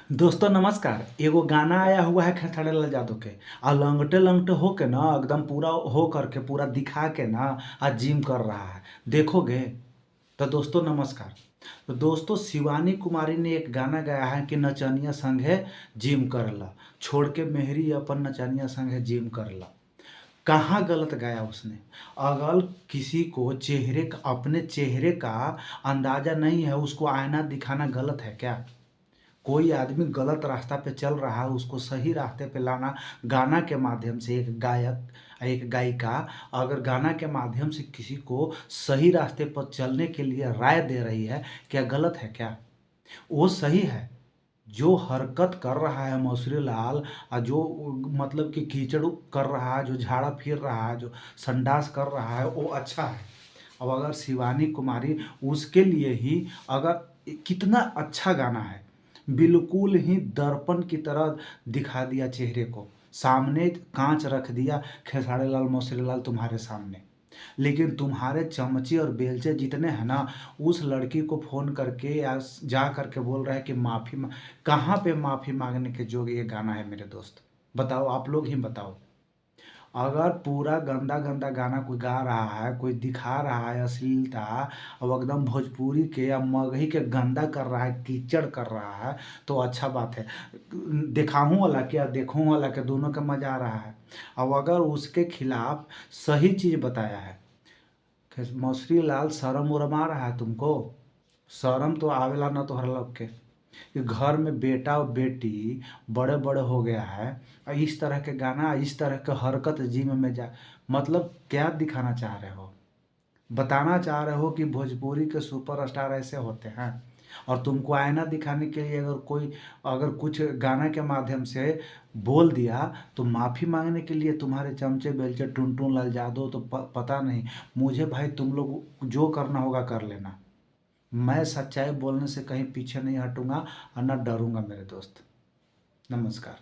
दोस्तों नमस्कार। एगो गाना आया हुआ है खेसारी लाल यादव के। लंगटे लंगटे होके ना एकदम पूरा हो करके पूरा दिखा के ना आज जिम कर रहा है। देखोगे? तो दोस्तों नमस्कार। तो दोस्तों शिवानी कुमारी ने एक गाना गाया है कि नचनिया संगे जिम करला, छोड़ के मेहरी अपन नचनिया संगे जिम करला। कहाँ गलत गाया उसने? अगर किसी को अपने चेहरे का अंदाजा नहीं है, उसको आईना दिखाना गलत है क्या? कोई आदमी गलत रास्ता पे चल रहा है, उसको सही रास्ते पे लाना गाना के माध्यम से, एक गायक एक गायिका अगर गाना के माध्यम से किसी को सही रास्ते पर चलने के लिए राय दे रही है, क्या गलत है क्या? वो सही है। जो हरकत कर रहा है मौसरी लाल, जो मतलब कि कीचड़ कर रहा है, जो झाड़ा फिर रहा है, जो संडास कर रहा है, वो अच्छा है। अब अगर शिवानी कुमारी उसके लिए ही अगर कितना अच्छा गाना है, बिल्कुल ही दर्पण की तरह दिखा दिया चेहरे को, सामने कांच रख दिया खेसारी लाल मौसरी लाल तुम्हारे सामने। लेकिन तुम्हारे चमचे और बेलचे जितने हैं ना, उस लड़की को फ़ोन करके या जा करके बोल रहे हैं कि कहाँ पे माफ़ी मांगने के जोग ये गाना है मेरे दोस्त? बताओ, आप लोग ही बताओ। अगर पूरा गंदा गंदा गाना कोई गा रहा है, कोई दिखा रहा है अश्लीलता और एकदम भोजपुरी के या मगही के गंदा कर रहा है, कीचड़ कर रहा है, तो अच्छा बात है। दिखाऊं वाला क्या देखूं वाला क्या, दोनों का मजा आ रहा है। अब अगर उसके खिलाफ सही चीज़ बताया है, मौसरी लाल शर्म उरम आ रहा है तुमको? शर्म तो आवेला ना तोहरा लोग के कि घर में बेटा और बेटी बड़े बड़े हो गया है और इस तरह के गाना, इस तरह के हरकत जिम में जा, मतलब क्या दिखाना चाह रहे हो? बताना चाह रहे हो कि भोजपुरी के सुपरस्टार ऐसे होते हैं? और तुमको आईना दिखाने के लिए अगर कुछ गाना के माध्यम से बोल दिया, तो माफ़ी मांगने के लिए तुम्हारे चमचे बेलचे टुन टुन लाल जादव तो पता नहीं। मुझे भाई तुम लोग जो करना होगा कर लेना। मैं सच्चाई बोलने से कहीं पीछे नहीं हटूंगा और ना डरूंगा मेरे दोस्त। नमस्कार।